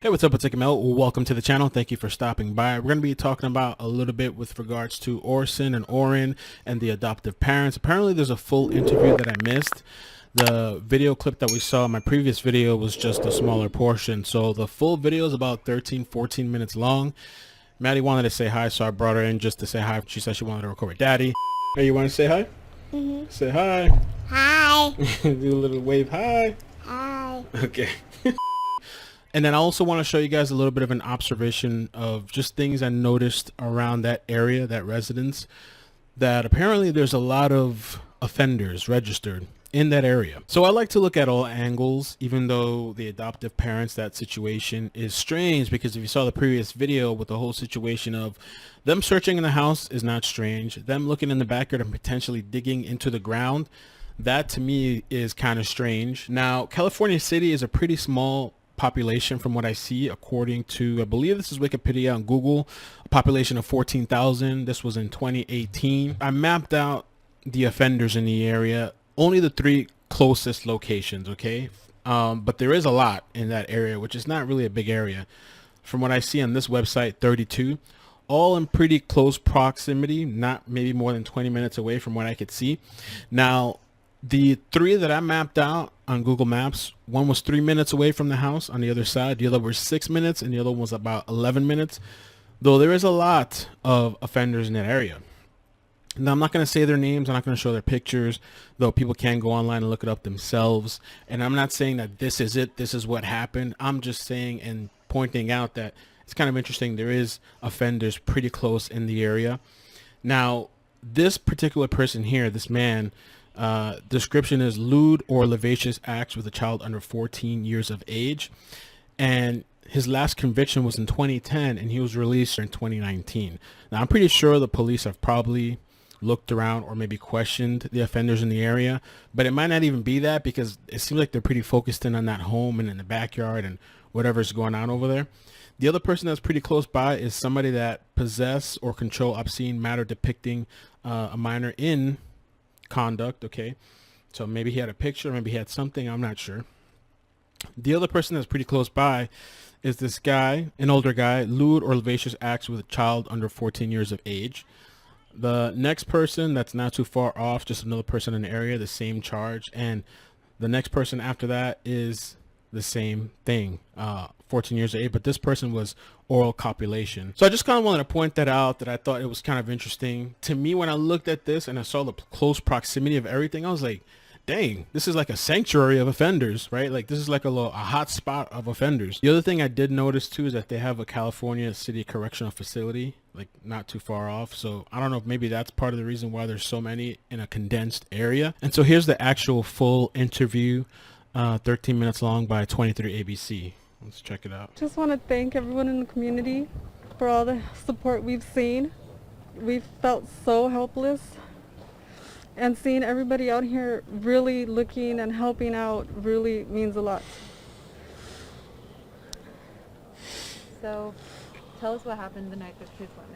Hey, what's up? It's iCkEdMeL. Welcome to the channel. Thank you for stopping by. We're going to be talking about a little bit with regards to Orson and Orrin and the adoptive parents. Apparently, there's a full interview that I missed. The video clip that we saw in my previous video was just a smaller portion. So the full video is about 13-14 minutes long. Maddie wanted to say hi, so I brought her in just to say hi. She said she wanted to record with Daddy. Hey, you want to say hi? Say hi. Hi. Do a little wave hi. Hi. Okay. And then I also want to show you guys a little bit of an observation of just things I noticed around that area, that residence, that apparently there's a lot of offenders registered in that area. So I like to look at all angles, even though the adoptive parents, that situation is strange, because if you saw the previous video with the whole situation of them searching in the house is not strange. Them looking in the backyard and potentially digging into the ground, that to me is kind of strange. Now, California City is a pretty small population from what I see, according to, I believe this is Wikipedia on Google, a population of 14,000. This was in 2018. I mapped out the offenders in the area, only the three closest locations, okay? But there is a lot in that area, which is not really a big area. From what I see on this website, 32, all in pretty close proximity, not maybe more than 20 minutes away from what I could see. Now, the three that I mapped out on Google Maps, one was 3 minutes away from the house on the other side. The other was 6 minutes, and the other one was about 11 minutes. Though there is a lot of offenders in that area. Now, I'm not going to say their names. I'm not going to show their pictures, though people can go online and look it up themselves. And I'm not saying that this is it. This is what happened. I'm just saying and pointing out that it's kind of interesting. There is offenders pretty close in the area. Now, this particular person here, this man, description is lewd or lascivious acts with a child under 14 years of age, and his last conviction was in 2010 and he was released in 2019. Now, I'm pretty sure the police have probably looked around or maybe questioned the offenders in the area, but it might not even be that, because it seems like they're pretty focused in on that home and in the backyard and whatever's going on over there. The other person that's pretty close by is somebody that possess or control obscene matter depicting a minor in conduct. Okay, so maybe he had a picture, maybe he had something, I'm not sure. The other person that's pretty close by is this guy, an older guy, lewd or lascivious acts with a child under 14 years of age. The next person that's not too far off, just another person in the area, the same charge. And the next person after that is the same thing, 14 years of age, but this person was oral copulation. So I just kind of wanted to point that out, that I thought it was kind of interesting to me when I looked at this and I saw the close proximity of everything. I was like, dang, this is like a sanctuary of offenders, right? Like this is like a hot spot of offenders. The other thing I did notice too is that they have a California City Correctional Facility, like not too far off. So I don't know if maybe that's part of the reason why there's so many in a condensed area. And so here's the actual full interview, 13 minutes long by 23 ABC. Let's check it out. Just want to thank everyone in the community for all the support we've seen. We've felt so helpless, and seeing everybody out here really looking and helping out really means a lot. So, tell us what happened the night that kids went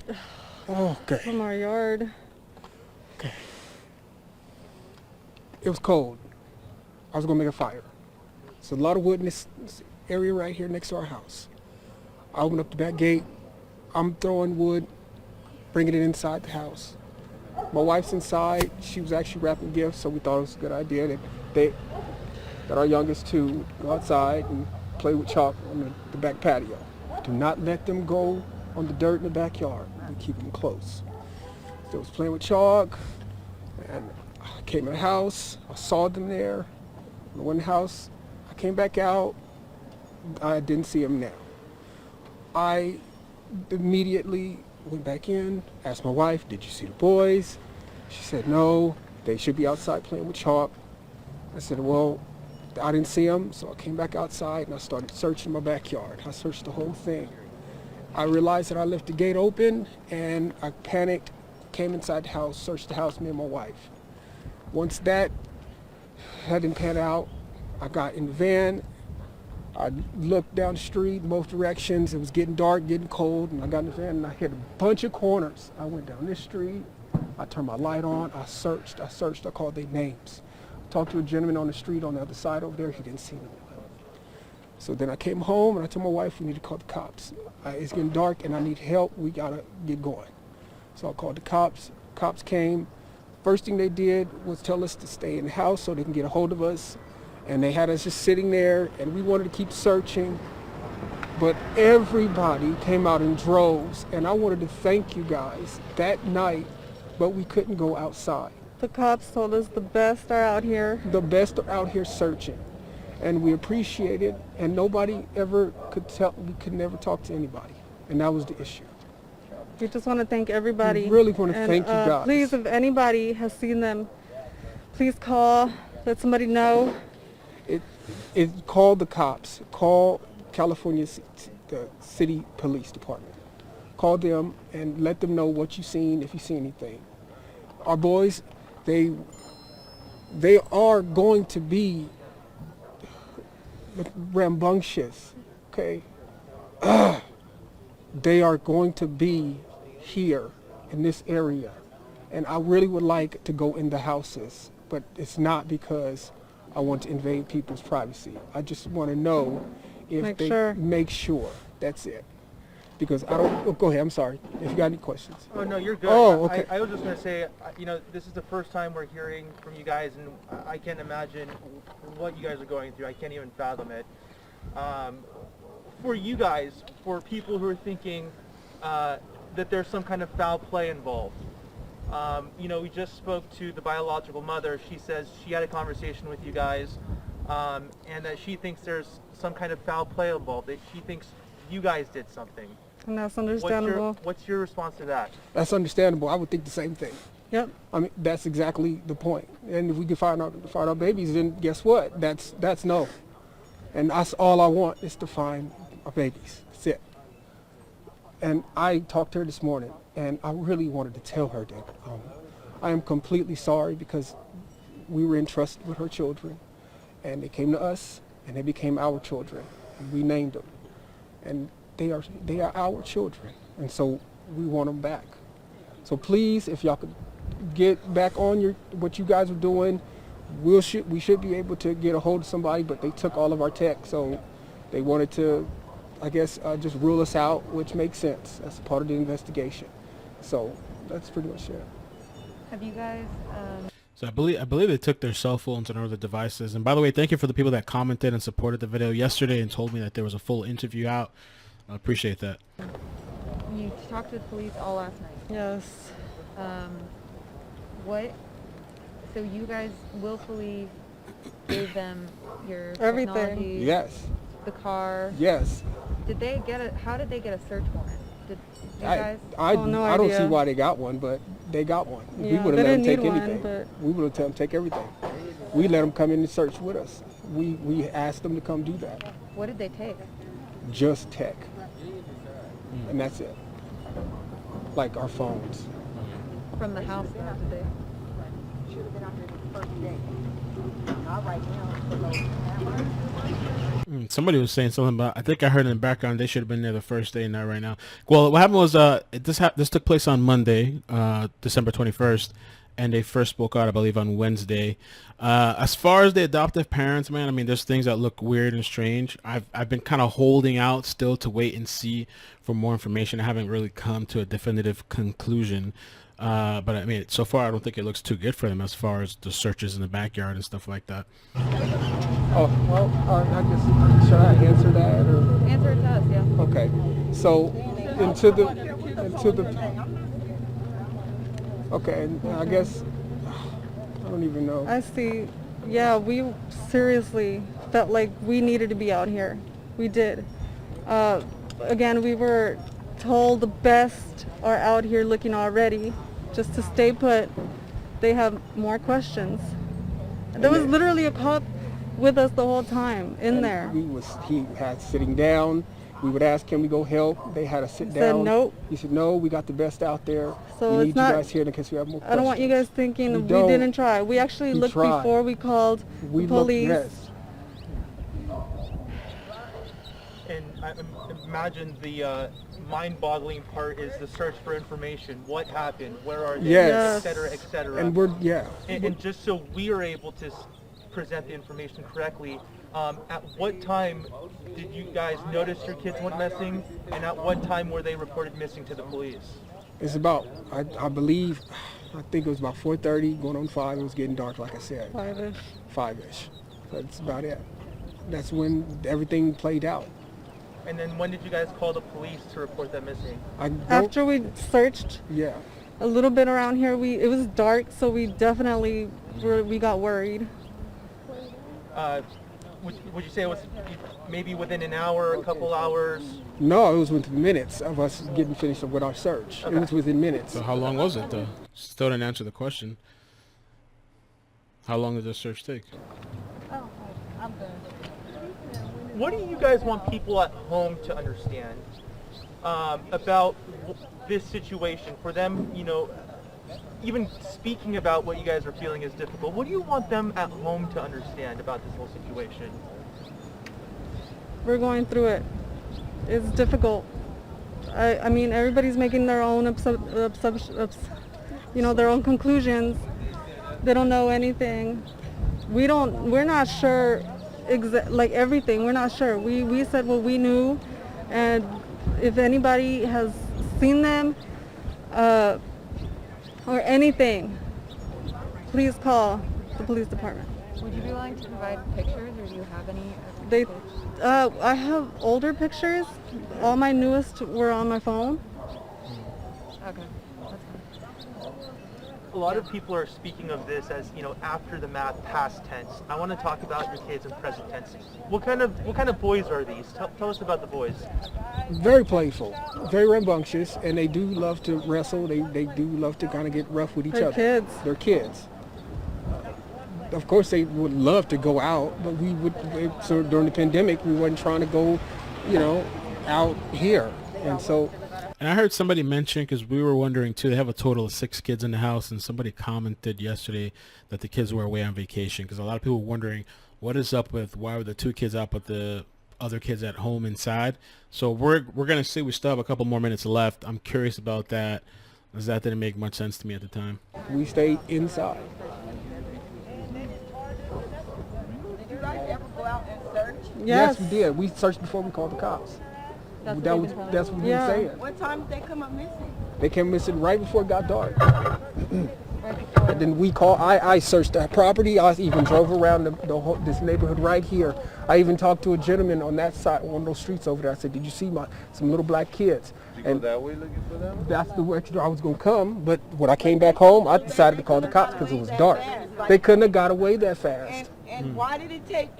missing. Okay. From our yard. Okay. It was cold. I was gonna make a fire. There's a lot of wood in this area right here next to our house. I opened up the back gate. I'm throwing wood, bringing it inside the house. My wife's inside. She was actually wrapping gifts, so we thought it was a good idea that our youngest two would go outside and play with chalk on the back patio. Do not let them go on the dirt in the backyard. We keep them close. So I was playing with chalk, and I came in the house. I saw them there. I went in the house. I came back out. I didn't see them now. I immediately went back in, asked my wife, did you see the boys? She said, no, they should be outside playing with chalk. I said, well, I didn't see them, so I came back outside and I started searching my backyard. I searched the whole thing. I realized that I left the gate open, and I panicked, came inside the house, searched the house, me and my wife. Once that didn't pan out, I got in the van. I looked down the street in both directions. It was getting dark, getting cold, and I got in the van and I hit a bunch of corners. I went down this street. I turned my light on. I searched. I called their names. Talked to a gentleman on the street on the other side over there. He didn't see them. So then I came home and I told my wife, we need to call the cops. It's getting dark and I need help. We gotta get going. So I called the cops. Cops came. First thing they did was tell us to stay in the house so they can get a hold of us. And they had us just sitting there, and we wanted to keep searching. But everybody came out in droves, and I wanted to thank you guys that night, but we couldn't go outside. The cops told us the best are out here. The best are out here searching, and we appreciate it, and nobody ever could tell, we could never talk to anybody, and that was the issue. We just want to thank everybody. We really want to And, thank you guys. Please, if anybody has seen them, please call, let somebody know. Call the cops, call California, the city police department. Call them and let them know what you've seen, if you see anything. Our boys, they are going to be rambunctious, okay? They are going to be here in this area. And I really would like to go in the houses, but it's not because I want to invade people's privacy. I just want to know if make sure. That's it. Because I don't, oh, go ahead, I'm sorry. If you got any questions. Oh, no, you're good. Oh, okay. I was just going to say, this is the first time we're hearing from you guys, and I can't imagine what you guys are going through. I can't even fathom it. For you guys, for people who are thinking that there's some kind of foul play involved, we just spoke to the biological mother. She says she had a conversation with you guys, and that she thinks there's some kind of foul play involved, that she thinks you guys did something. And that's understandable. What's your response to that? That's understandable. I would think the same thing. Yep. I mean, that's exactly the point. And if we can find our babies, then guess what? That's no. And that's all I want is to find our babies. That's it. And I talked to her this morning, and I really wanted to tell her that I am completely sorry because we were entrusted with her children, and they came to us, and they became our children. And we named them, and they are our children, and so we want them back. So please, if y'all could get back on what you guys are doing, we should be able to get a hold of somebody, but they took all of our tech, so they wanted to, I guess, just rule us out, which makes sense. That's part of the investigation. So that's pretty much it. Have you guys? So I believe they took their cell phones and other devices. And by the way, thank you for the people that commented and supported the video yesterday and told me that there was a full interview out. I appreciate that. You talked to the police all last night. Yes. What? So you guys willfully gave them your Everything. technology, Yes. the car. Yes. Did they get a? How did they get a search warrant? Did you I guys? No don't see idea. why they got one, but they got one. We Yeah, would they have let them didn't take need anything. one, We would have let them take everything. We let them come in and search with us. We asked them to come do that. What did they take? Just tech. And that's it. Like our phones. From the house now, did they? Should have been out there the first day. Not right now. It's below. Somebody was saying something about, I think I heard in the background, they should have been there the first day, not right now. Well, what happened was this took place on Monday, December 21st, and they first spoke out, I believe, on Wednesday. As far as the adoptive parents, man, I mean, there's things that look weird and strange. I've been kind of holding out still to wait and see for more information. I haven't really come to a definitive conclusion. But I mean, so far, I don't think it looks too good for them as far as the searches in the backyard and stuff like that. Oh, well, I guess, should I answer that? Or? Answer it to us, yeah. Okay. So, okay, and I guess, I don't even know. I see. Yeah, we seriously felt like we needed to be out here. We did. Again, we were told the best are out here looking already. Just to stay put. They have more questions. There was literally a cop with us the whole time in there. He had sitting down. We would ask, can we go help? They had to sit Said down. nope. He said, no, we got the best out there. So we it's need not, you guys here in case we have more questions. I don't want you guys thinking we don't. didn't try. We actually We looked tried. before we called We the police. yes. And I imagine the mind-boggling part is the search for information. What happened? Where are they? Yes. Et cetera, et cetera. And we're, yeah. And just so we are able to present the information correctly, At what time did you guys notice your kids went missing, and at what time were they reported missing to the police? It's about, I believe, I think it was about 4:30, going on 5. It was getting dark, like I said. 5-ish. 5-ish. That's about it. That's when everything played out. And then when did you guys call the police to report them missing? After we searched Yeah. a little bit around here, it was dark, so we definitely we got worried. Would you say it was maybe within an hour, a couple hours? No, it was within minutes of us getting finished with our search. Okay. It was within minutes. So how long was it though? Still didn't answer the question. How long did the search take? Oh, I'm good. What do you guys want people at home to understand about this situation? For them, you know, even speaking about what you guys are feeling is difficult. What do you want them at home to understand about this whole situation? We're going through it. It's difficult. I mean, everybody's making their own their own conclusions. They don't know anything. We're not sure like everything. We're not sure. We said what we knew, and if anybody has seen them or anything, please call the police department. Would you be willing to provide pictures, or do you have any? I have older pictures. All my newest were on my phone. Okay, that's fine. A lot of people are speaking of this as, you know, after the math, past tense. I want to talk about your kids in present tense. What kind of boys are these? Tell us about the boys. Very playful, very rambunctious, and they do love to wrestle. They do love to kind of get rough with each They're other. kids. They're kids. Of course, they would love to go out, but so during the pandemic, we weren't trying to go, you know, out here. And so. And I heard somebody mention, because we were wondering too, they have a total of 6 kids in the house, and somebody commented yesterday that the kids were away on vacation, because a lot of people were wondering what is up with, why were the 2 kids out but the other kids at home inside. So we're going to see, we still have a couple more minutes left. I'm curious about that, because that didn't make much sense to me at the time. We stayed inside. Did you guys ever go out and search? Yes. We did. We searched before we called the cops. That's That's what what we Yeah. were saying. What time did they come up missing? They came missing right before it got dark. Right before. And then we called. I searched that property. I even drove around this neighborhood right here. I even talked to a gentleman on that side, one of those streets over there. I said, "Did you see some little black kids?" Did you go that way looking for them? That's the way I was gonna come. But when I came back home, I decided to call the cops because it was dark. They couldn't have got away that fast. And why did it take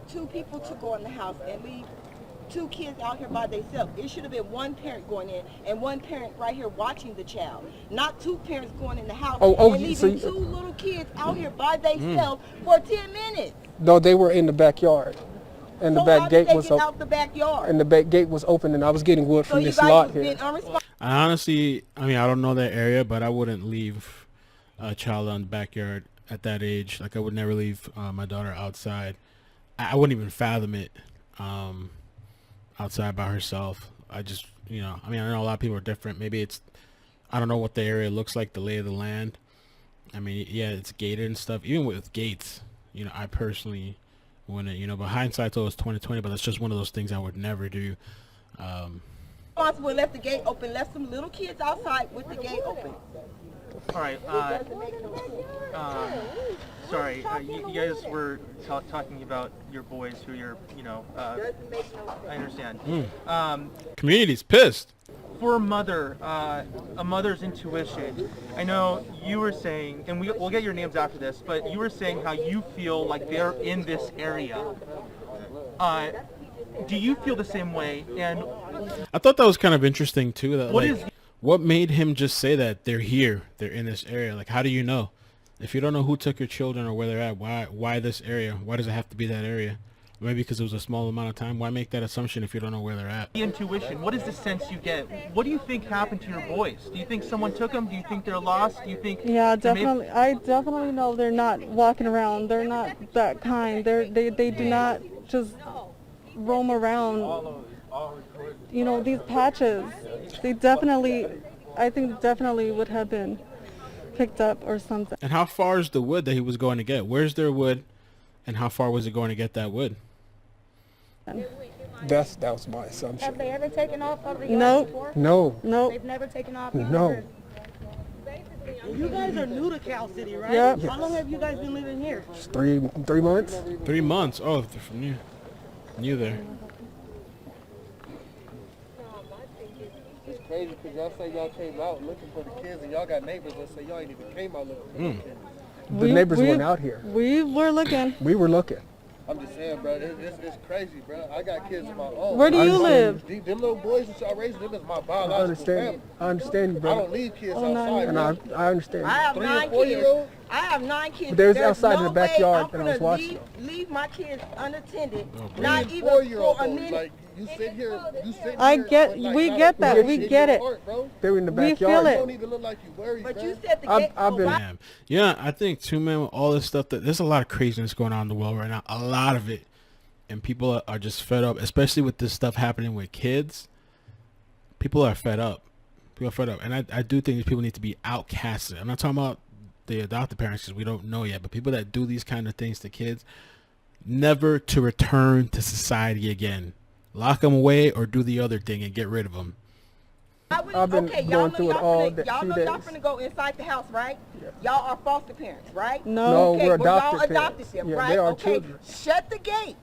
2 people to go in the house and leave 2 kids out here by themselves? It should have been 1 parent going in and 1 parent right here watching the child, not 2 parents going in the house and leaving so 2 little kids out here by themselves for 10 minutes. No, they were in the backyard, and the So back how gate did they was get open. out the backyard? And the back gate was open, and I was getting wood So from you this guys lot was here. being unresponsible. I honestly, I mean, I don't know that area, but I wouldn't leave a child on the backyard at that age. Like, I would never leave my daughter outside. I wouldn't even fathom it outside by herself. I just, you know, I mean, I know a lot of people are different. Maybe it's, I don't know what the area looks like, the lay of the land. I mean, yeah, it's gated and stuff. Even with gates, you know, I personally wouldn't, you know, but hindsight's always 20/20, but that's just one of those things I would never do. Responsible, left the gate open, left some little kids outside with the gate open. All right. Sorry, you guys were talking about your boys who you're, you know, Doesn't make no sense. I understand. Community's pissed. For a mother, a mother's intuition, I know you were saying, and we'll get your names after this, but you were saying how you feel like they're in this area. Do you feel the same way? And I thought that was kind of interesting too. That What like, is- what made him just say that they're here, they're in this area? Like, how do you know? If you don't know who took your children or where they're at, why this area? Why does it have to be that area? Maybe because it was a small amount of time. Why make that assumption if you don't know where they're at? the intuition, what is the sense you get? What do you think happened to your boys? Do you think someone took them? Do you think they're lost? Do you think? Yeah, there may- definitely. I definitely know they're not walking around. They're not that kind. They do not just roam around. You know, these patches. They definitely, I think definitely would have been picked up or something. And how far is the wood that he was going to get? Where's their wood, and how far was it going to get that wood? That was my assumption. Have they ever taken off of the yard Nope. before? No, Nope. They've never taken off? no. You guys are new to Cal City, right? Yep. How long have you guys been living here? It's 3 months. 3 months. Oh, they're from you. New there. It's crazy because y'all say y'all came out looking for the kids and y'all got neighbors that say y'all ain't even came out looking for the kids. The neighbors weren't out here. We were looking. We were looking. I'm just saying, bro, this is crazy, bro. I got kids of my own. Where do you live? Them little boys that y'all raising, them is my I biological understand. family. I understand you, I brother. don't leave kids Oh, no. outside, And bro. I understand. I have 3 9 and 4 kids. year old. I have 9 kids. But there's There's outside in no the backyard way that I was I'm gonna watching. leave my kids unattended, Three not and even 4-year-old for a folks, minute. like you sit here, I get- but, like, we not get a that, bitch we in get your it. heart, bro. They were in the We feel backyard. You it. don't even look like you worried, But bro. you said the I've- gate. I've been- Damn. Yeah, I think too, man, with all this stuff, that there's a lot of craziness going on in the world right now. A lot of it. And people are just fed up, especially with this stuff happening with kids. People are fed up. People are fed up. And I do think these people need to be outcasted. I'm not talking about the adopted parents because we don't know yet, but people that do these kind of things to kids, never to return to society again. Lock them away or do the other thing and get rid of them. I've been okay, going through it all y'all few know days. y'all finna go inside the house, right? Y'all are foster parents, right? No. No, Okay, we're well, adopted y'all adopted parents. them, Yeah, right? they are Okay, children. shut the gate.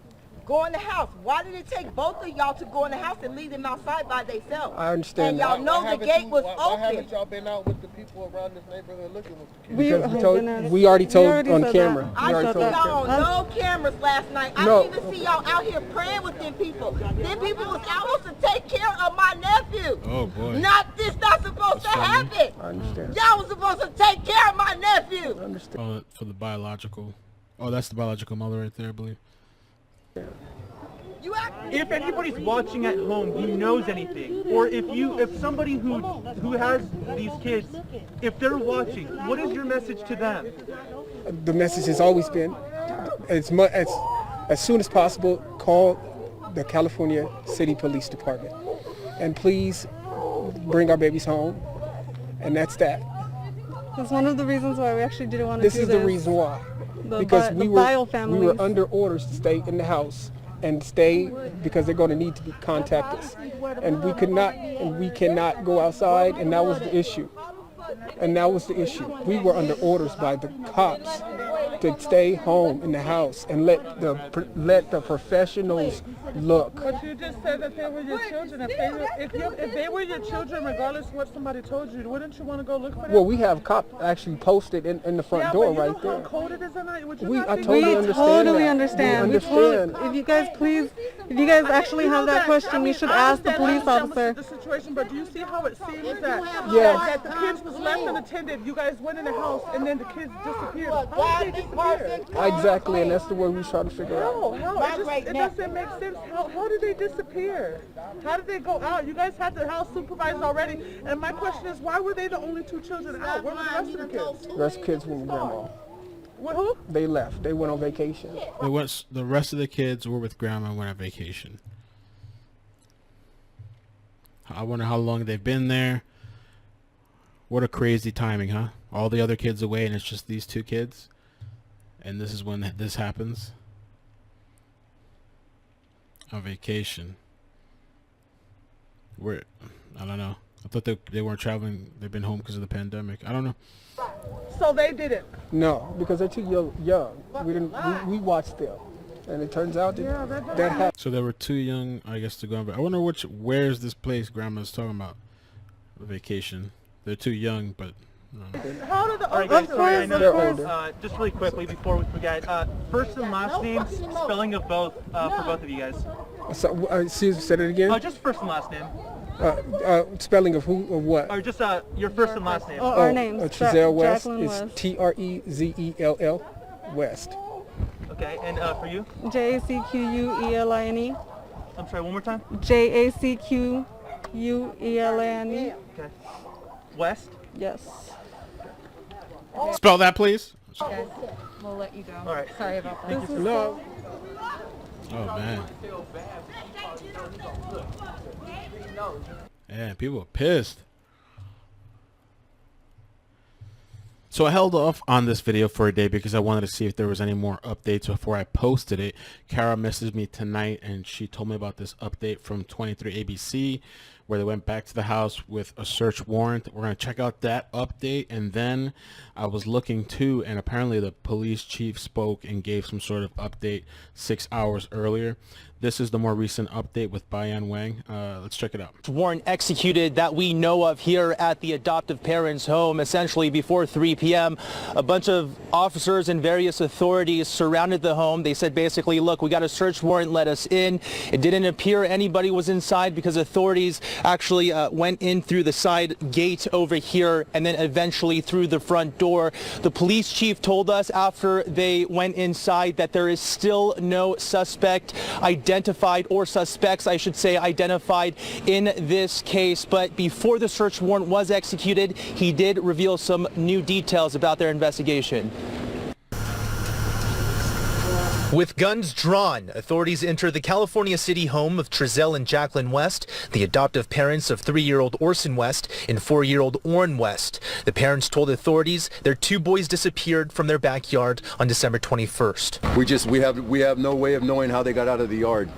Go in the house. Why did it take both of y'all to go in the house and leave them outside by themselves? I understand And that. y'all know the gate was Why open. haven't y'all been out with the people around this neighborhood looking with the kids? Because oh, we told, goodness. we already told on said camera. that. I We already didn't told see on y'all camera. on no cameras last night. I No. didn't even see y'all out here praying with them people. Them people was out to take care of my nephew. Oh, boy. Not supposed to funny. happen. I understand. Y'all was supposed to take care of my nephew. I understand. Oh, for the biological. Oh, that's the biological mother right there, I believe. You act If anybody's watching at home who knows anything, or if somebody who has these kids, if they're watching, what is your message to them? The message has always been, as soon as possible, call the California City Police Department, and please bring our babies home. And that's that. That's one of the reasons why we actually didn't want to do This this. is the reason why. The Because bi- we the were bio we families. were under orders to stay in the house and stay because they're going to need to contact us, and we cannot go outside, and that was the issue. We were under orders by the cops to stay home in the house and let the professionals look. But you just said that they were your children. If they were your children, regardless of what somebody told you, wouldn't you want to go look for them? Well, we have cop actually posted in the front door right But you know there. how cold it is at night? Would you We- not I think totally We about- understand totally that. understand. We We totally- understand. if you guys please, if you guys actually have that question, you should ask the police officer. The situation, but do you see how it seems that, Yes. that the kids was left unattended? You guys went in the house and then the kids disappeared. How did they disappear? Exactly, and that's the word we try to figure out. No, it doesn't make sense. How did they disappear? How did they go out? You guys had the house supervised already. And my question is, why were they the only 2 children out? Where were the rest of the kids? The rest of the kids were with grandma. With who? They left. They went on vacation. The rest of the kids were with grandma and went on vacation. I wonder how long they've been there. What a crazy timing, huh? All the other kids away and it's just these 2 kids. And this is when this happens. On vacation. I don't know. I thought they weren't traveling. They've been home because of the pandemic. I don't know. So they did it. No, because they're too young. We didn't. We watched them, and it turns out that happened. So they were too young, I guess, to go on. I wonder where's this place Grandma's talking about? A vacation. They're too young, but. How did the All right, guys, Of sorry, I course, know of that, course. just really quickly before we forget, first and last names, spelling of both for both of you guys. So, Susan, said it again. Just first and last name, Spelling of who or what? or just your first and last name. Oh, our names. Trezell West Jacqueline is West. Trezell West. Okay, and for you, JACQUELINE. I'm sorry, one more time. JACQUELINE. Okay, West. Yes. Spell that, please. Guys, we'll let you go. All right. Sorry about that. No, Oh, man. Yeah, people are pissed. So I held off on this video for a day because I wanted to see if there was any more updates before I posted it. Kara messaged me tonight and she told me about this update from 23 ABC where they went back to the house with a search warrant. We're going to check out that update, and then I was looking too, and apparently the police chief spoke and gave some sort of update 6 hours earlier. This is the more recent update with Bayan Wang. Let's check it out. Warrant executed that we know of here at the adoptive parents' home. Essentially before 3 p.m., a bunch of officers and various authorities surrounded the home. They said basically, look, we got a search warrant, let us in. It didn't appear anybody was inside because authorities actually went in through the side gate over here and then eventually through the front door. The police chief told us after they went inside that there is still no suspect identified, or suspects, I should say, identified in this case. But before the search warrant was executed, he did reveal some new details about their investigation. With guns drawn, authorities enter the California City home of Trezell and Jacqueline West, the adoptive parents of 3-year-old Orson West and 4-year-old Orrin West. The parents told authorities their 2 boys disappeared from their backyard on December 21st. We have no way of knowing how they got out of the yard.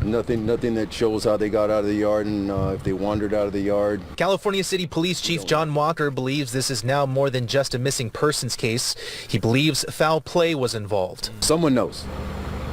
Nothing that shows how they got out of the yard and if they wandered out of the yard. California City Police Chief John Walker believes this is now more than just a missing persons case. He believes foul play was involved. Someone knows.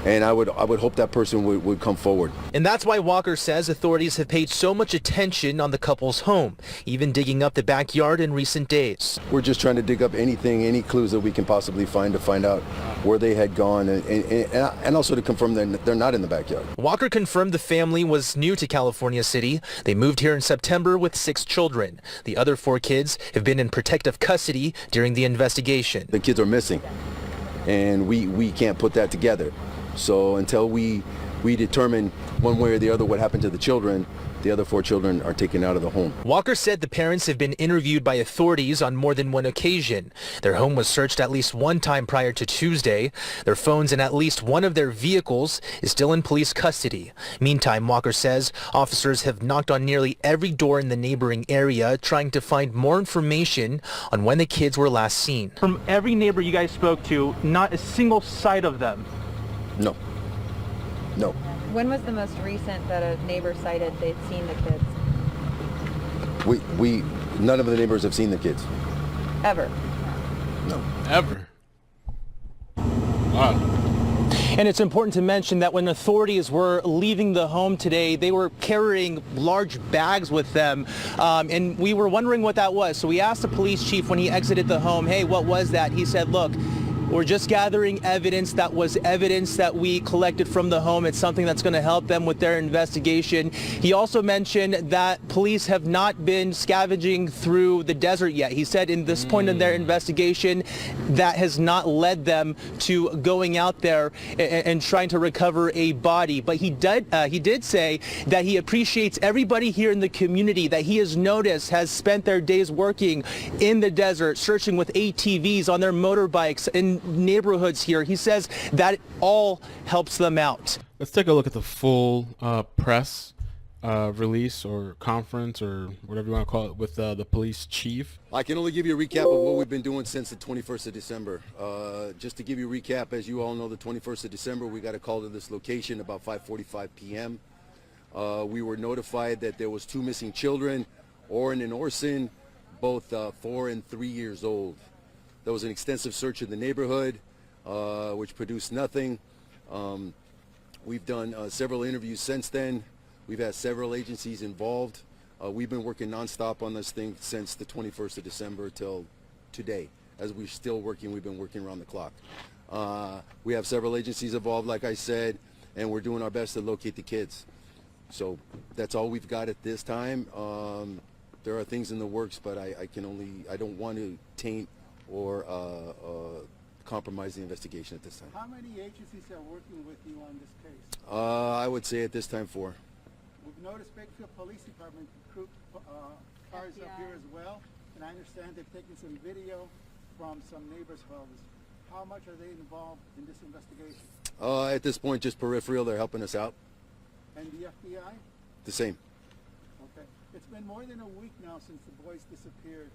And I would hope that person would come forward. And that's why Walker says authorities have paid so much attention on the couple's home, even digging up the backyard in recent days. We're just trying to dig up anything, any clues that we can possibly find to find out where they had gone and also to confirm that they're not in the backyard. Walker confirmed the family was new to California City. They moved here in September with 6 children. The other 4 kids have been in protective custody during the investigation. The kids are missing, and we can't put that together. So until we determine one way or the other what happened to the children, the other 4 children are taken out of the home. Walker said the parents have been interviewed by authorities on more than one occasion. Their home was searched at least one time prior to Tuesday. Their phones and at least one of their vehicles is still in police custody. Meantime, Walker says officers have knocked on nearly every door in the neighboring area trying to find more information on when the kids were last seen. From every neighbor you guys spoke to, not a single sight of them. No. When was the most recent that a neighbor cited they'd seen the kids? None of the neighbors have seen the kids. Ever? No. Ever? Wow. And it's important to mention that when authorities were leaving the home today, they were carrying large bags with them, and we were wondering what that was. So we asked the police chief when he exited the home, hey, what was that? He said, look, we're just gathering evidence that was evidence that we collected from the home. It's something that's going to help them with their investigation. He also mentioned that police have not been scavenging through the desert yet. He said in this point in their investigation, that has not led them to going out there and trying to recover a body. But he did say that he appreciates everybody here in the community that he has noticed has spent their days working in the desert, searching with ATVs on their motorbikes in neighborhoods here. He says that all helps them out. Let's take a look at the full press release or conference or whatever you want to call it with the police chief. I can only give you a recap of what we've been doing since the 21st of December. Just to give you a recap, as you all know, the 21st of December, we got a call to this location about 5:45 p.m. We were notified that there was 2 missing children, Orrin and Orson, both 4 and 3 years old. There was an extensive search in the neighborhood, which produced nothing. We've done several interviews since then. We've had several agencies involved. We've been working nonstop on this thing since the 21st of December till today. As we're still working, we've been working around the clock. We have several agencies involved, like I said, and we're doing our best to locate the kids. So that's all we've got at this time. There are things in the works, but I don't want to taint or compromise the investigation at this time. How many agencies are working with you on this case? I would say at this time 4. We've noticed Bakersfield Police Department cars up here as well, and I understand they've taken some video from some neighbors' homes. How much are they involved in this investigation? At this point, just peripheral. They're helping us out. And the FBI? The same. Okay. It's been more than a week now since the boys disappeared.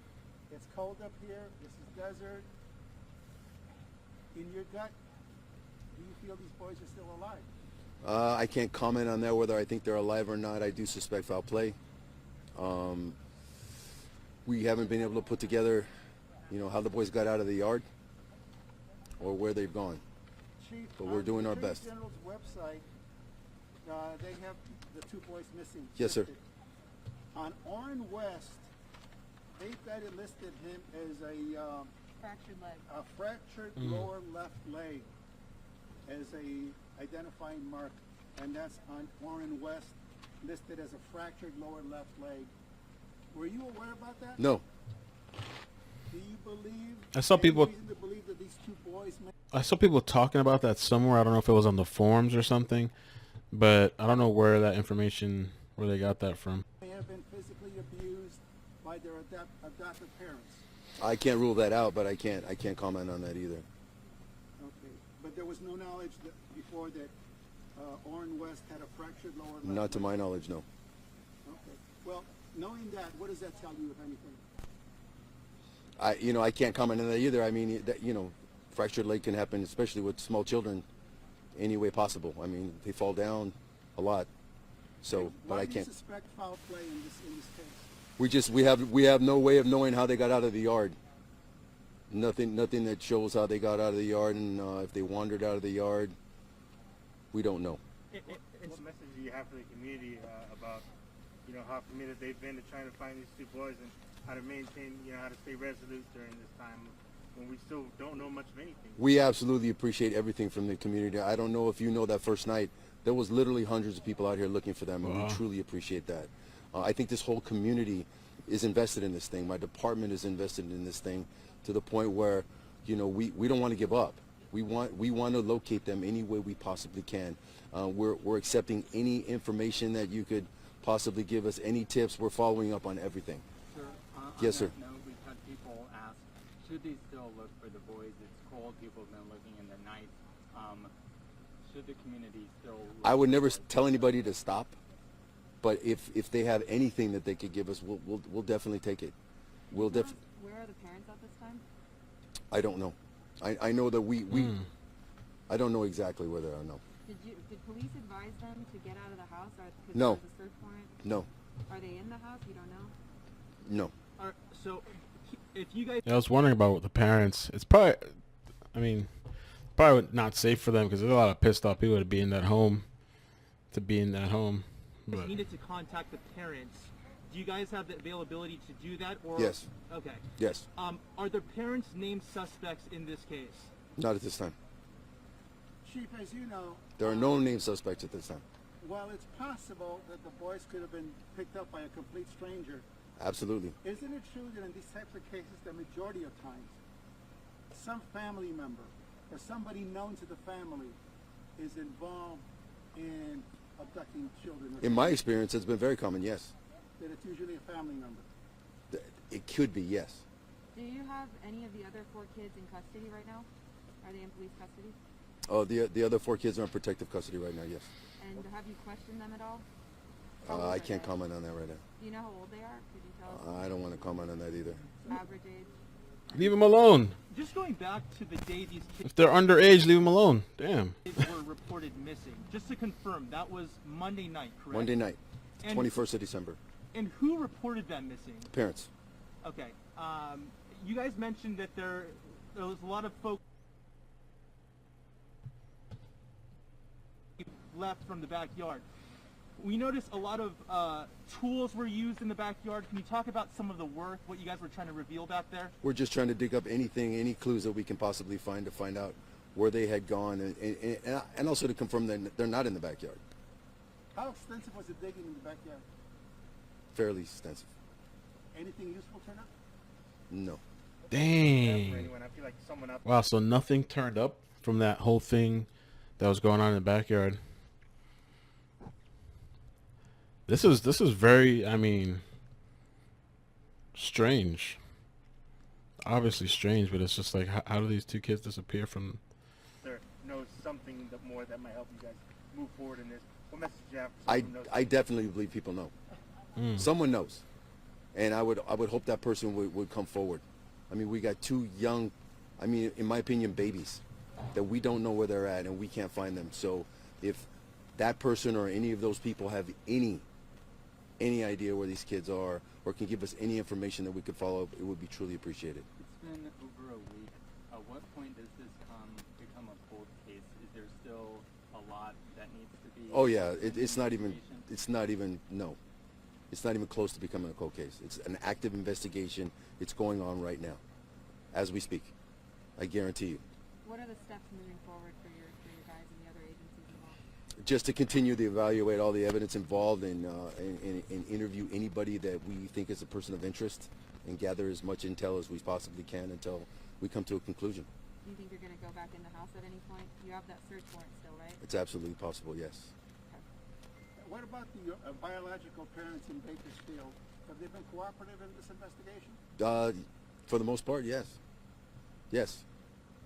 It's cold up here. This is desert. In your gut, do you feel these boys are still alive? I can't comment on that, whether I think they're alive or not. I do suspect foul play. We haven't been able to put together, how the boys got out of the yard or where they've gone. Chief, But we're doing our best. On the Attorney General's website, they have the 2 boys missing. Yes, sir. listed. On Orrin West, they've got it listed him as a Fractured leg. fractured lower left leg as a identifying mark, and that's on Orrin West, listed as a fractured lower left leg. Were you aware about that? No. Do you believe? I saw any people- reason to believe that these 2 boys I saw people talking about that somewhere. I don't know if it was on the forums or something, but I don't know where that information, where they got that from. may have been physically abused by their adoptive parents? I can't rule that out, but I can't comment on that either. Okay, but there was no knowledge that before that Orrin West had a fractured lower left Not to leg? my knowledge, no. Okay, well, knowing that, what does that tell you, if anything? I can't comment on that either. I mean, fractured leg can happen, especially with small children, any way possible. I mean, they fall down a lot. So, but Why I do you can't. suspect foul play in this case? We have no way of knowing how they got out of the yard. Nothing that shows how they got out of the yard, and if they wandered out of the yard, we don't know. What message do you have for the community about, how committed they've been to trying to find these 2 boys and how to maintain, how to stay resolute during this time when we still don't know much of anything? We absolutely appreciate everything from the community. I don't know if you know that first night, there was literally hundreds of people out here looking for them, and Wow. we truly appreciate that. I think this whole community is invested in this thing. My department is invested in this thing to the point where, we don't want to give up. We want to locate them any way we possibly can. We're accepting any information that you could possibly give us, any tips. We're following up on everything. Sir, Yes, sir. On that note, we've had people ask, should they still look for the boys? It's cold. People have been looking in the night. Should the community still look I would for never the boys? tell anybody to stop, but if they have anything that they could give us, we'll definitely take it. We'll Where are the parents at this time? I don't know. I know that we I don't know exactly where they are. No. Did police advise them to get out of the house, or because No. there was a search warrant? No. Are they in the house? You don't know. No. So, if you guys Yeah, I was wondering about the parents. It's probably, probably not safe for them because there's a lot of pissed off people to be in that home. But needed to contact the parents, do you guys have the availability to do that? Or Yes. Okay. Yes. Are the parents named suspects in this case? Not at this time. Chief, as you know, There are no named suspects at this time. while it's possible that the boys could have been picked up by a complete stranger, Absolutely. isn't it true that in these types of cases, the majority of times, some family member or somebody known to the family is involved in abducting children? In my experience, it's been very common. Yes. That it's usually a family member. It could be. Yes. Do you have any of the other 4 kids in custody right now? Are they in police custody? Oh, the other 4 kids are in protective custody right now. Yes. And have you questioned them at all? How old I are can't they? comment on that right now. Do you know how old they are? Could you tell us? I don't want to comment on that either. Average age? leave them alone. Just going back to the day these If kids they're underage, leave them alone. Damn. were reported missing, just to confirm, that was Monday night, correct? Monday night, And- 21st of December. And who reported them missing? Parents. Okay. You guys mentioned that there was a lot of folks left from the backyard. We noticed a lot of tools were used in the backyard. Can you talk about some of the work, what you guys were trying to reveal back there? We're just trying to dig up anything, any clues that we can possibly find to find out where they had gone, and also to confirm that they're not in the backyard. How extensive was the digging in the backyard? Fairly extensive. Anything useful turn up? No. Dang. Anyone, I feel like someone out Wow, so nothing turned up from that whole thing that was going on in the backyard. This is very, strange. Obviously strange, but it's just like, how do these 2 kids disappear from... there knows something more that might help you guys move forward in this. What message do you have for someone who knows? I definitely believe people know. Someone knows. And I would hope that person would come forward. I mean, we got two young, I mean, in my opinion, babies that we don't know where they're at and we can't find them. So if that person or any of those people have any idea where these kids are or can give us any information that we could follow up, it would be truly appreciated. It's been over a week. At what point does this become a cold case? Is there still a lot that needs to be? Oh yeah, it's not even close to becoming a cold case. It's an active investigation. It's going on right now, as we speak. I guarantee you. What are the steps moving forward for your guys and the other agencies involved? Just to continue to evaluate all the evidence involved and interview anybody that we think is a person of interest and gather as much intel as we possibly can until we come to a conclusion. Do you think you're going to go back in the house at any point? You have that search warrant still, right? It's absolutely possible, yes. What about the biological parents in Bakersfield? Have they been cooperative in this investigation? For the most part, yes. Yes.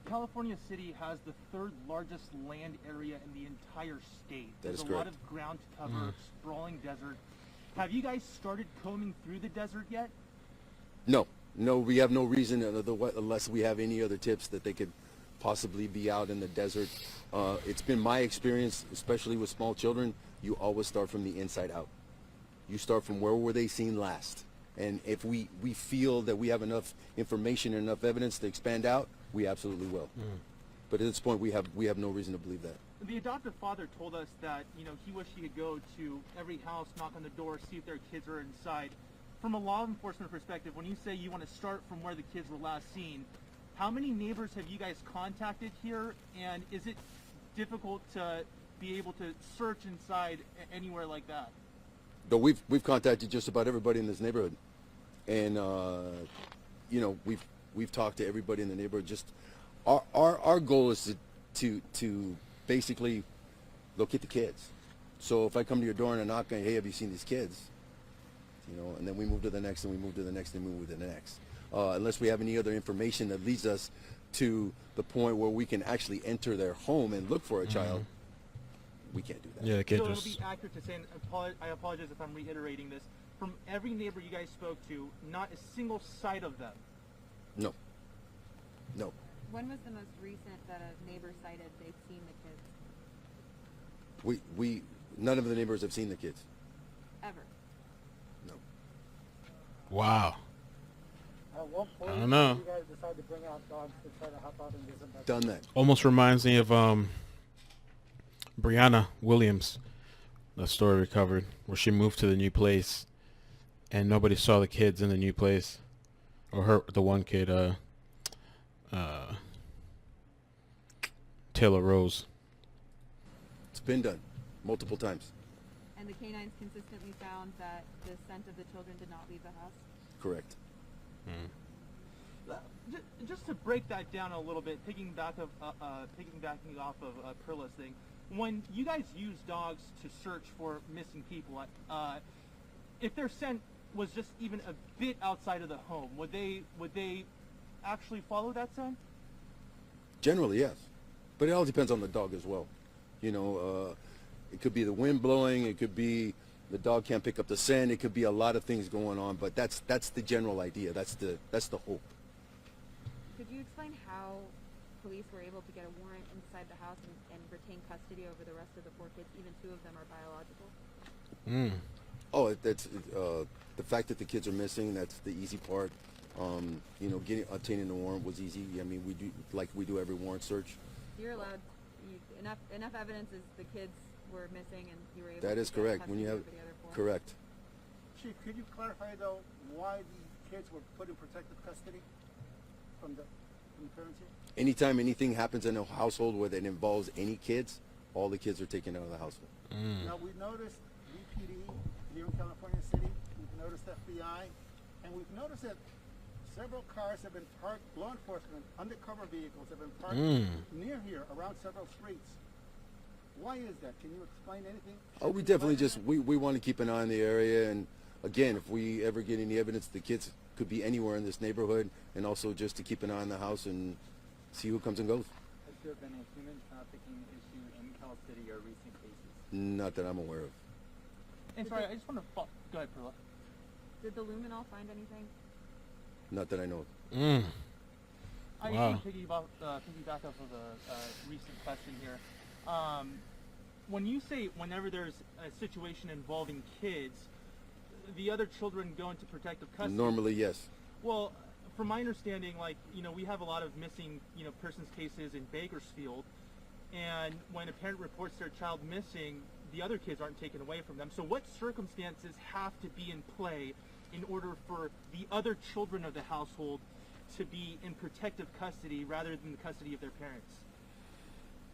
California City has the third largest land area in the entire state. That is There's a correct. lot of ground to cover, sprawling desert. Have you guys started combing through the desert yet? No, we have no reason unless we have any other tips that they could possibly be out in the desert. It's been my experience, especially with small children, you always start from the inside out. You start from where were they seen last. And if we feel that we have enough information and enough evidence to expand out, we absolutely will. But at this point, we have no reason to believe that. The adoptive father told us that, he wished he could go to every house, knock on the door, see if their kids are inside. From a law enforcement perspective, when you say you want to start from where the kids were last seen, how many neighbors have you guys contacted here? And is it difficult to be able to search inside anywhere like that? But we've contacted just about everybody in this neighborhood. And, we've talked to everybody in the neighborhood. Just our goal is to basically locate the kids. So if I come to your door and I knock and hey, have you seen these kids? And then we move to the next and we move to the next and we move to the next. Unless we have any other information that leads us to the point where we can actually enter their home and look for a child, we can't do that. Yeah, the kid So just... it'll be accurate to say, and I apologize if I'm reiterating this, from every neighbor you guys spoke to, not a single sight of them. No. When was the most recent that a neighbor cited they've seen the kids? None of the neighbors have seen the kids. Ever? No. Wow. At what point I don't know. did you guys decide to bring out dogs to try to help out in this investigation? Done that. Almost reminds me of Brianna Williams, that story we covered, where she moved to the new place and nobody saw the kids in the new place, or the one kid, Taylor Rose. It's been done multiple times. And the canines consistently found that the scent of the children did not leave the house? Correct. Just to break that down a little bit, piggybacking off of Perla's thing, when you guys use dogs to search for missing people, if their scent was just even a bit outside of the home, would they actually follow that scent? Generally, yes. But it all depends on the dog as well. It could be the wind blowing. It could be the dog can't pick up the scent. It could be a lot of things going on. But that's the general idea. That's the hope. Could you explain how police were able to get a warrant inside the house and retain custody over the rest of the 4 kids? Even 2 of them are biological. Oh, that's the fact that the kids are missing. That's the easy part. Obtaining the warrant was easy. I mean, we do every warrant search. You're allowed enough evidence is the kids were missing and you were able That to is get correct. custody When you have over the other 4? correct. Chief, could you clarify though why the kids were put in protective custody from the parents here? Anytime anything happens in a household where it involves any kids, all the kids are taken out of the household. Now we've noticed BPD here in California City, we've noticed FBI, and we've noticed that several cars have been parked, law enforcement, undercover vehicles have been parked near here, around several streets. Why is that? Can you explain anything? Oh, we definitely we want to keep an eye on the area, and again, if we ever get any evidence the kids could be anywhere in this neighborhood, and also just to keep an eye on the house and see who comes and goes. Has there been a human trafficking issue in Cal City or recent cases? Not that I'm aware of. And sorry, I just want to go ahead, Perla. Did the luminol find anything? Not that I know of. I Wow. can piggyback off of a recent question here. When you say whenever there's a situation involving kids, the other children go into protective custody. Normally, yes. Well, from my understanding, like, you know, we have a lot of missing, you know, persons cases in Bakersfield, and when a parent reports their child missing, the other kids aren't taken away from them. So what circumstances have to be in play in order for the other children of the household to be in protective custody rather than the custody of their parents?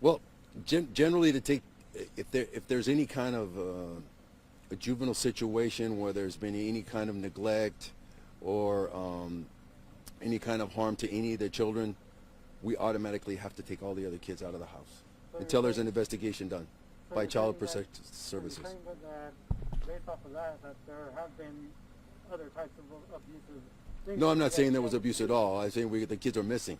Well, generally, to take if there's any kind of a juvenile situation where there's been any kind of neglect or any kind of harm to any of the children, we automatically have to take all the other kids out of the house until there's an investigation done by Child Protective Services. You're saying that, based off of that there have been other types of abusive things. No, I'm not saying there was abuse at all. I'm saying the kids are missing,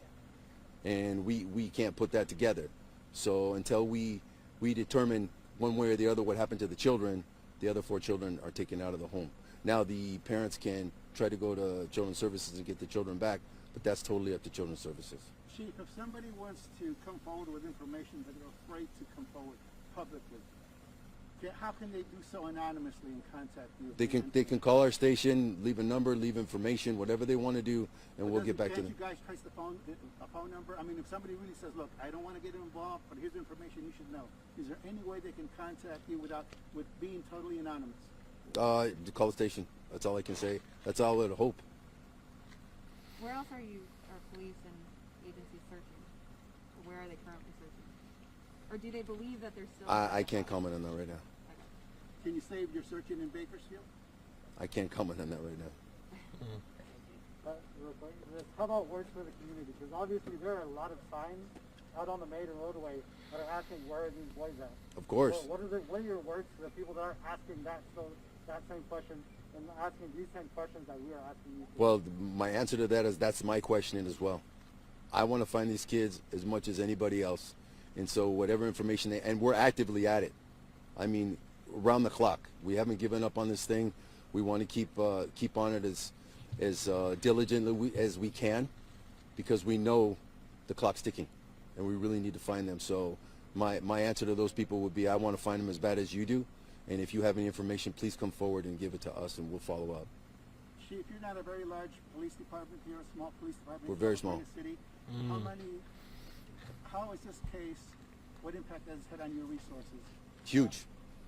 and we can't put that together. So until we determine one way or the other what happened to the children, the other 4 children are taken out of the home. Now the parents can try to go to Children's Services and get the children back, but that's totally up to Children's Services. Chief, if somebody wants to come forward with information that they're afraid to come forward publicly, how can they do so anonymously and contact you? They can call our station, leave a number, leave information, whatever they want to do, and we'll get back to them. Can't you guys trace a phone number? I mean, if somebody really says, look, I don't want to get involved, but here's information you should know. Is there any way they can contact you with being totally anonymous? Call the station. That's all I can say. That's all I would hope. Where else are police and agencies searching? Or where are they currently searching? Or do they believe that they're still... I can't comment on that right now. Can you say you're searching in Bakersfield? I can't comment on that right now. How about words for the community? Because obviously there are a lot of signs out on the main roadway that are asking where are these boys at. Of course. What are your words to the people that are asking that same question and asking these same questions that we are asking you? Well, my answer to that is that's my question as well. I want to find these kids as much as anybody else. And so whatever information and we're actively at it. I mean, around the clock. We haven't given up on this thing. We want to keep on it as diligently as we can, because we know the clock's ticking, and we really need to find them. So my answer to those people would be, I want to find them as bad as you do, and if you have any information, please come forward and give it to us, and we'll follow up. Chief, you're not a very large police department. You're a small police department. We're very small. City. How is this case? What impact has it had on your resources?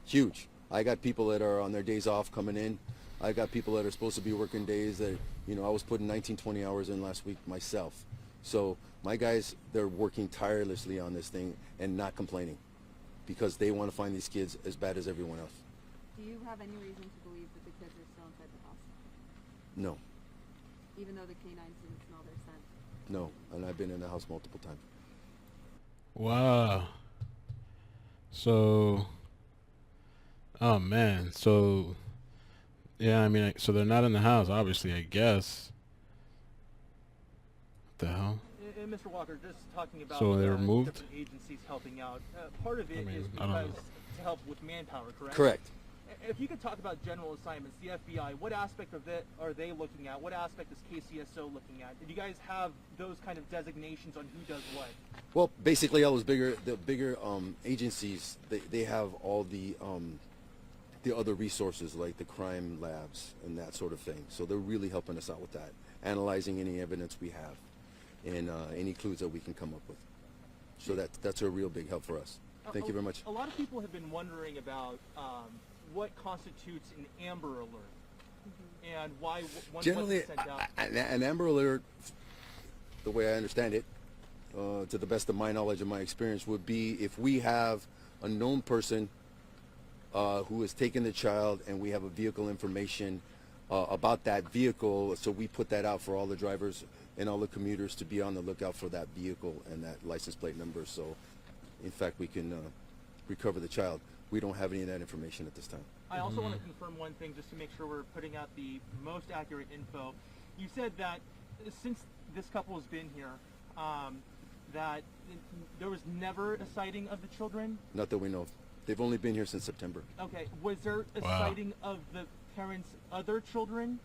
Huge. I got people that are on their days off coming in. I got people that are supposed to be working days that, you know, I was putting 19, 20 hours in last week myself. So my guys, they're working tirelessly on this thing and not complaining, because they want to find these kids as bad as everyone else. Do you have any reason to believe that the kids are still inside the house? No. Even though the canines didn't smell their scent? No, and I've been in the house multiple times. Wow. So, oh man. So, yeah, I mean, so they're not in the house, obviously, I guess. What the hell? And Mr. Walker, just talking about So they were moved? different agencies helping out. Part of it I mean, is I don't know. because to help with manpower, correct? Correct. If you could talk about general assignments, the FBI, what aspect of it are they looking at? What aspect is KCSO looking at? Did you guys have those kind of designations on who does what? Well, basically, all those bigger agencies, they have all the other resources like the crime labs and that sort of thing. So they're really helping us out with that, analyzing any evidence we have and any clues that we can come up with. So that's a real big help for us. Thank you very much. A lot of people have been wondering about what constitutes an Amber Alert and why one Generally, wasn't sent out. an Amber Alert, the way I understand it, to the best of my knowledge and my experience, would be if we have a known person who has taken the child and we have a vehicle information about that vehicle, so we put that out for all the drivers and all the commuters to be on the lookout for that vehicle and that license plate number, so in fact we can recover the child. We don't have any of that information at this time. I also want to confirm one thing just to make sure we're putting out the most accurate info. You said that since this couple has been here, that there was never a sighting of the children? Not that we know of. They've only been here since September. Okay. Was there a sighting of the parents' other children?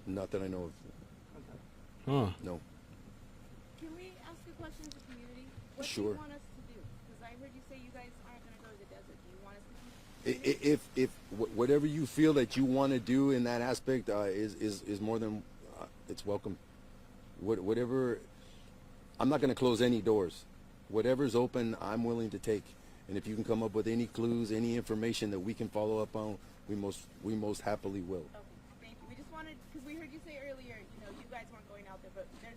Not that I know of. Huh. No. Can we ask a question to the community? What do Sure. you want us to do? Because I heard you say you guys aren't going to go to the desert. Do you want us to If whatever you feel that you want to do in that aspect is more than it's welcome. Whatever, I'm not going to close any doors. Whatever's open, I'm willing to take. And if you can come up with any clues, any information that we can follow up on, we most happily will. Okay, thank you. We just wanted, because we heard you say earlier, you know, you guys weren't going out there, but there's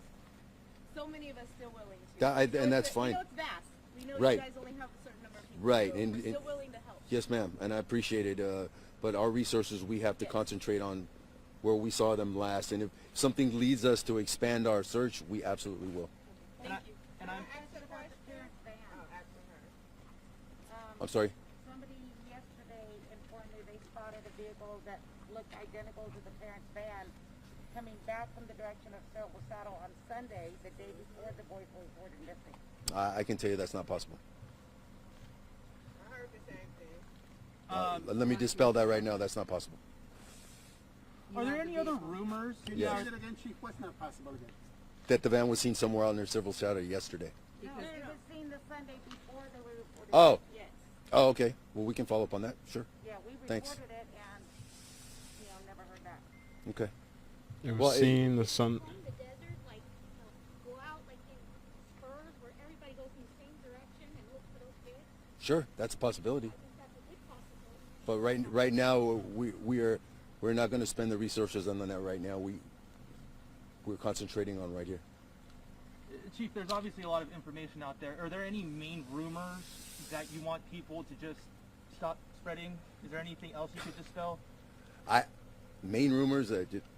so many of us still willing to. And that's fine. We know it's vast. We know Right. you guys only have a certain number of people. Right, So and we're still willing to help. yes, ma'am, and I appreciate it. But our resources, we have to concentrate on where we saw them last. And if something leads us to expand our search, we absolutely will. Thank you. And I'm I'm sorry. Somebody yesterday informed me they spotted a vehicle that looked identical to the parents' van coming back from the direction of Silver Saddle on Sunday, the day before the boys were reported missing. I can tell you that's not possible. I heard the same thing. Let me dispel that right now. That's not possible. Are there any other rumors? Can you Yes. say that again, Chief? What's not possible again? That the van was seen somewhere out near Civil Shadow yesterday. No, it was seen the Sunday before they were reported. Oh. Yes. Oh, okay. Well, we can follow up on that. Sure. Yeah, we reported Thanks. it and, never heard back. Okay. It was Well, seen the sun. From the desert, like, go out like in spurs where everybody goes in the same direction and look for those kids? Sure, that's a possibility. I think that's a big possibility. But right now we're not going to spend the resources on that right now. We're concentrating on right here. Chief, there's obviously a lot of information out there. Are there any main rumors that you want people to just stop spreading? Is there anything else you could dispel? Main rumors,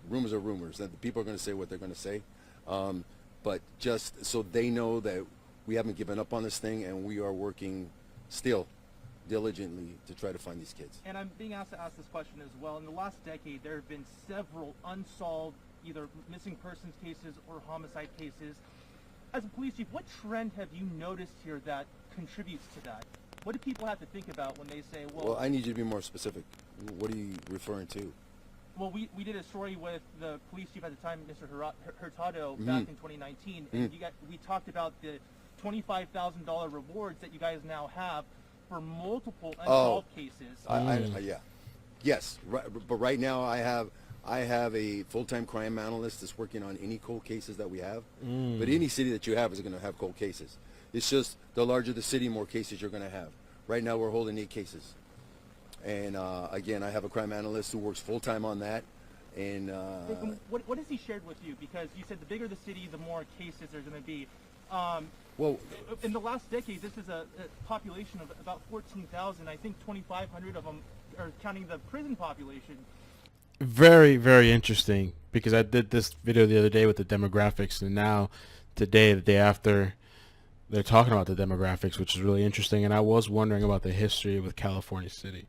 rumors are rumors. That the people are going to say what they're going to say. But just so they know that we haven't given up on this thing and we are working still diligently to try to find these kids. And I'm being asked to ask this question as well. In the last decade, there have been several unsolved either missing persons cases or homicide cases. As a police chief, what trend have you noticed here that contributes to that? What do people have to think about when they say, Well, I need you to be more specific. What are you referring to? Well, we did a story with the police chief at the time, Mr. Hurtado, back in 2019, and we talked about the $25,000 rewards that you guys now have for multiple unsolved cases. Yeah. Yes, right, but right now I have a full-time crime analyst that's working on any cold cases that we have. But any city that you have is going to have cold cases. It's just the larger the city, more cases you're going to have. Right now we're holding 8 cases. And again, I have a crime analyst who works full-time on that. And what has he shared with you? Because you said the bigger the city, the more cases there's going to be. well, in the last decade, this is a population of about 14,000. I think 2,500 of them are counting the prison population. Very, very interesting, because I did this video the other day with the demographics, and now today, the day after, they're talking about the demographics, which is really interesting. And I was wondering about the history with California City.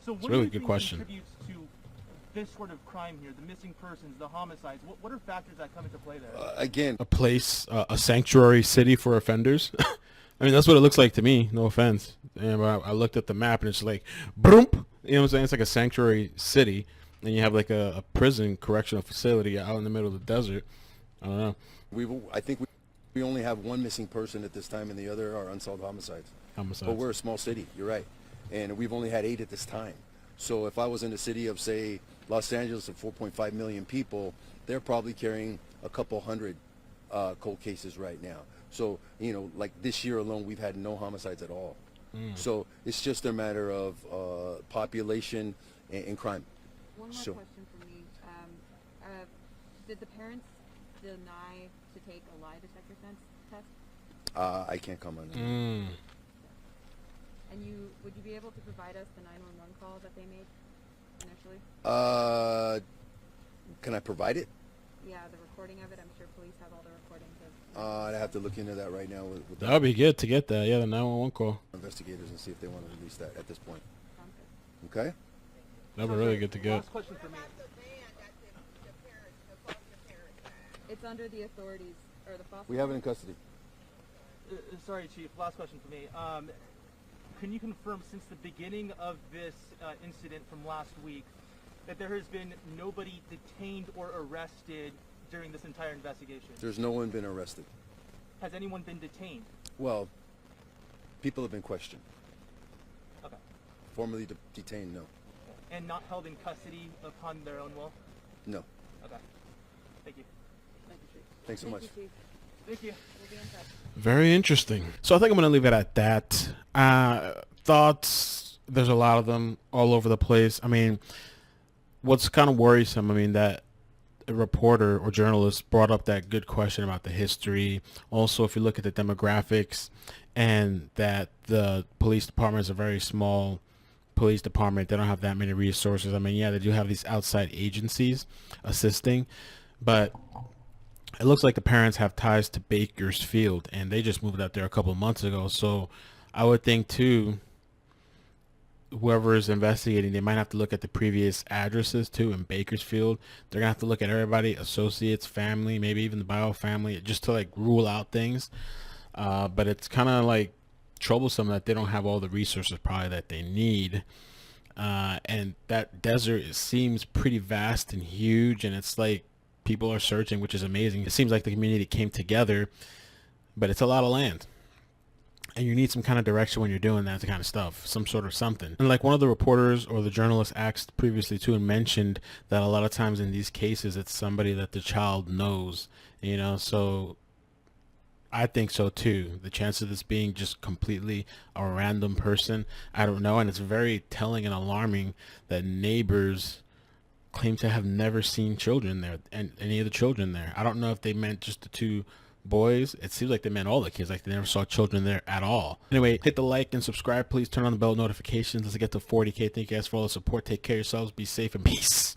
So it's what a really do you good think question. contributes to this sort of crime here, the missing persons, the homicides? What are factors that come into play there? Again, A place, a sanctuary city for offenders. I mean, that's what it looks like to me. No offense. And I looked at the map, and it's like, boom. You know what I'm saying? It's like a sanctuary city, and you have like a prison correctional facility out in the middle of the desert. I don't know. I think we only have 1 missing person at this time, and the other are unsolved homicides. But we're a small city. You're right, and we've only had 8 at this time. So if I was in a city of, say, Los Angeles of 4.5 million people, they're probably carrying a couple hundred cold cases right now. So, like this year alone, we've had no homicides at all. So it's just a matter of population and crime. One more question for me. Did the parents deny to take a lie detector test? I can't comment on that. And would you be able to provide us the 911 call that they made initially? Can I provide it? Yeah, the recording of it. I'm sure police have all the recordings of. I'd have to look into that right now with That would be good to get that. Yeah, the 911 call. investigators and see if they want to release that at this point. Sounds good. Okay? That would be really good to get. Last question for me. It's under the authorities or the foster. We have it in custody. Sorry, Chief. Last question for me. Can you confirm, since the beginning of this incident from last week, that there has been nobody detained or arrested during this entire investigation? There's no one been arrested. Has anyone been detained? Well, people have been questioned. Okay. Formally detained, no. And not held in custody upon their own will? No. Okay. Thank you. Thank you, Chief. Thanks so much. Thank you. We'll be in touch. Very interesting. So I think I'm going to leave it at that. Thoughts, there's a lot of them all over the place. I mean, what's kind of worrisome, I mean, that a reporter or journalist brought up that good question about the history. Also, if you look at the demographics and that the police department is a very small police department, they don't have that many resources. I mean, yeah, they do have these outside agencies assisting, but it looks like the parents have ties to Bakersfield, and they just moved out there a couple of months ago. So I would think too, whoever is investigating, they might have to look at the previous addresses too in Bakersfield. They're gonna have to look at everybody, associates, family, maybe even the bio family, just to like rule out things. But it's kind of like troublesome that they don't have all the resources probably that they need. And that desert, it seems pretty vast and huge, and it's like people are searching, which is amazing. It seems like the community came together, but it's a lot of land. And you need some kind of direction when you're doing that kind of stuff, some sort of something. And like one of the reporters or the journalist asked previously too and mentioned that a lot of times in these cases, it's somebody that the child knows, you know, so I think so too. The chance of this being just completely a random person, I don't know. And it's very telling and alarming that neighbors claim to have never seen children there and any of the children there. I don't know if they meant just the two boys. It seems like they meant all the kids, like they never saw children there at all. Anyway, hit the like and subscribe. Please turn on the bell notifications. Let's get to 40K. Thank you guys for all the support. Take care of yourselves. Be safe and peace.